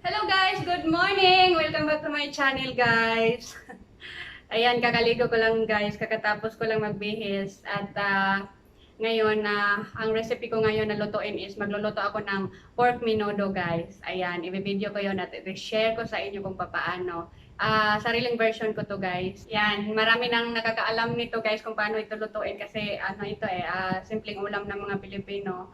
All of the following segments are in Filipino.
Hello guys! Good morning! Welcome back to my channel guys! Ayan, kakaligo ko lang guys. Kakatapos ko lang magbihis. At ngayon, ang recipe ko ngayon na lutuin is magluluto ako ng pork minudo guys. Ayan, i-video ko yon at i-share ko sa inyo kung paano. Sariling version ko to guys. Yan, marami nang nakakaalam nito guys kung paano ito lutuin kasi ano ito simpleng ulam ng mga Pilipino.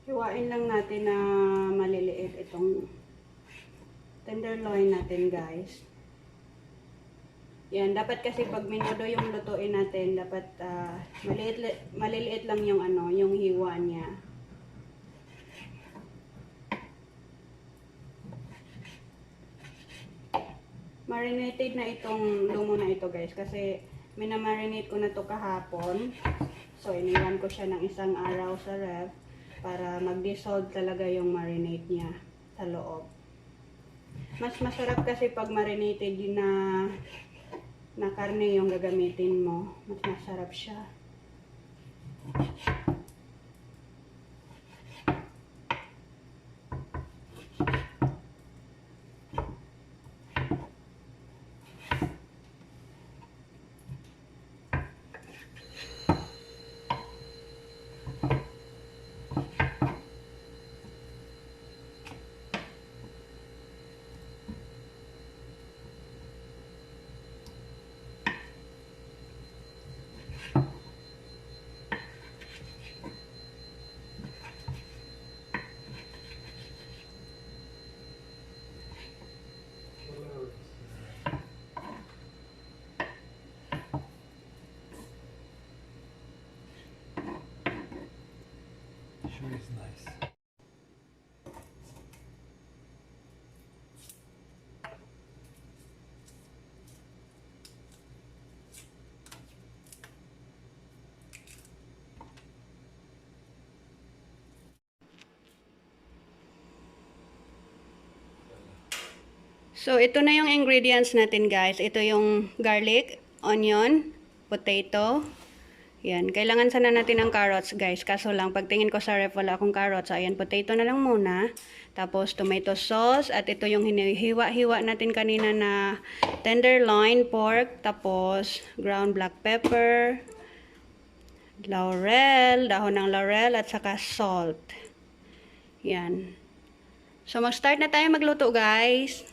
Hiwain lang natin na maliliit itong tenderloin natin guys. Yan, dapat kasi pag minudo yung lutuin natin, dapat maliliit lang yung yung hiwa niya. Marinated na itong lumo na ito guys kasi minamarinate ko na to kahapon. So iniwan ko siya ng isang araw sa ref para mag-dissolve talaga yung marinade niya sa loob. Mas masarap kasi pag marinated na karne yung gagamitin mo. Mas masarap siya. Sure is nice. So, ito na yung ingredients natin guys. Ito yung garlic, onion, potato. Yan. Kailangan sana natin ng carrots guys. Kaso lang, pagtingin ko sa ref, wala akong carrots. Ayan, potato na lang muna. Tapos, tomato sauce. At ito yung hinihiwa-hiwa natin kanina na tenderloin pork. Tapos, ground black pepper, laurel, dahon ng laurel, at saka salt. Yan. So, mag-start na tayo magluto guys.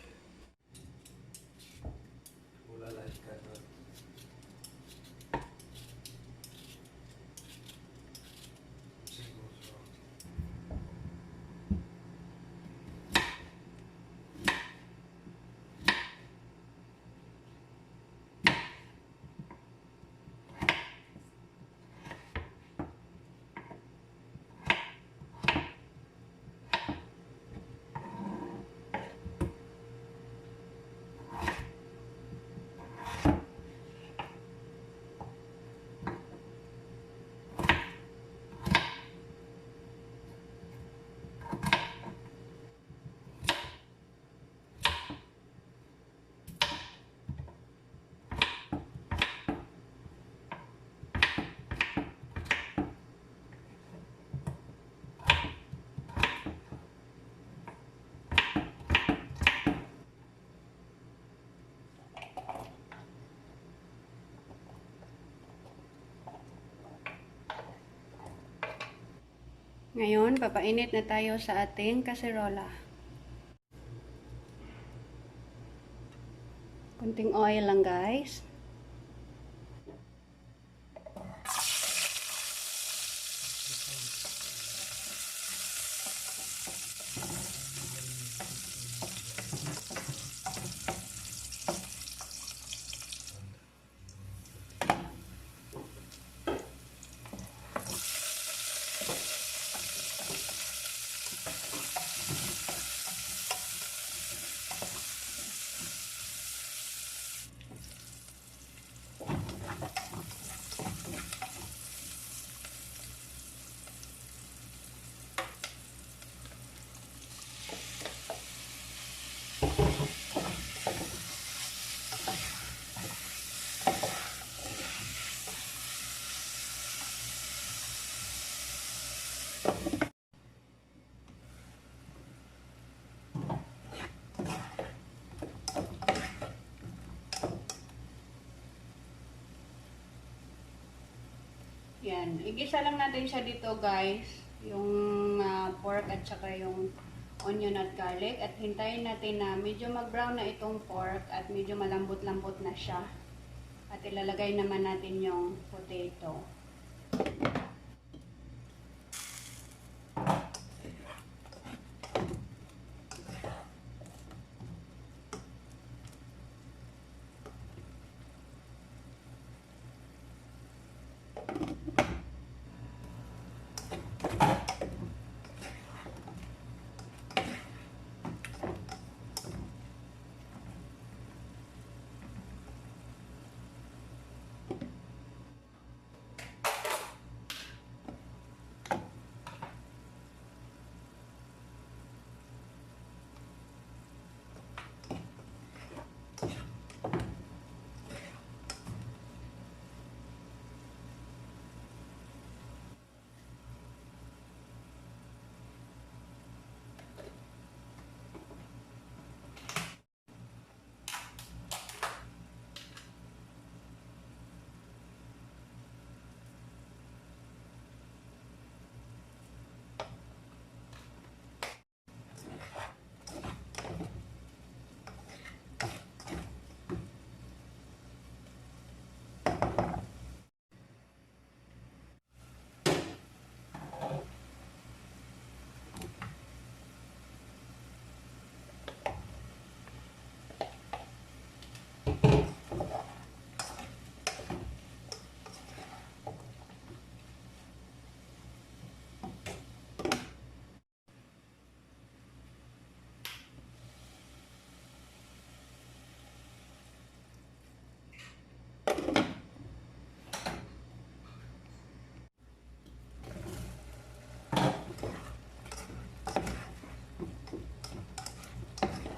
Ngayon, papainit na tayo sa ating kaserola. Kunting oil lang guys. Yan, igisa lang natin siya dito guys, yung pork at saka yung onion at garlic, at hintayin natin na medyo mag-brown na itong pork at medyo malambot-lambot na siya. At ilalagay naman natin yung potato.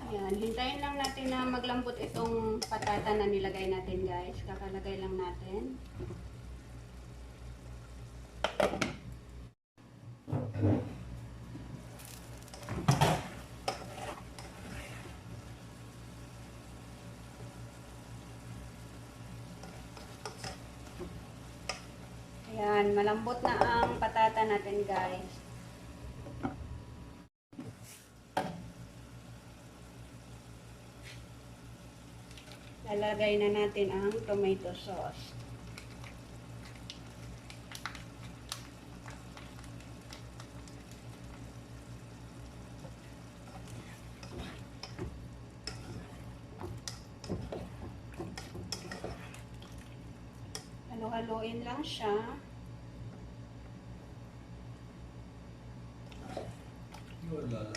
Yan, hintayin lang natin na maglambot itong patata na nilagay natin guys. Kakalagay lang natin. Ayan, malambot na ang patata natin guys. Lalagay na natin ang tomato sauce. Halo-haloin lang siya. Wala.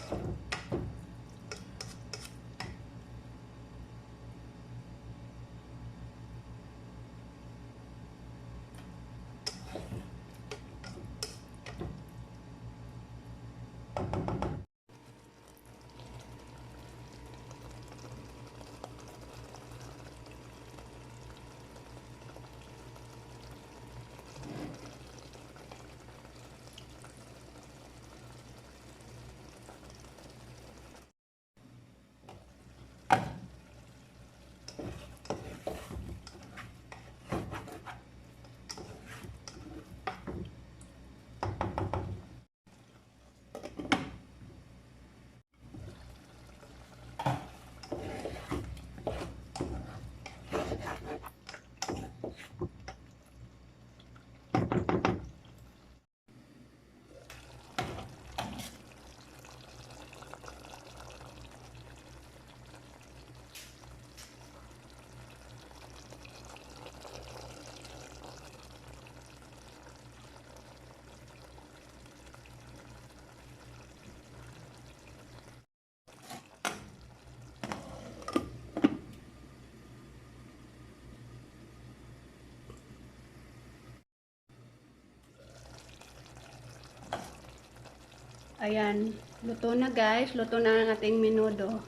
Ayan, luto na guys. Luto na ang ating minudo.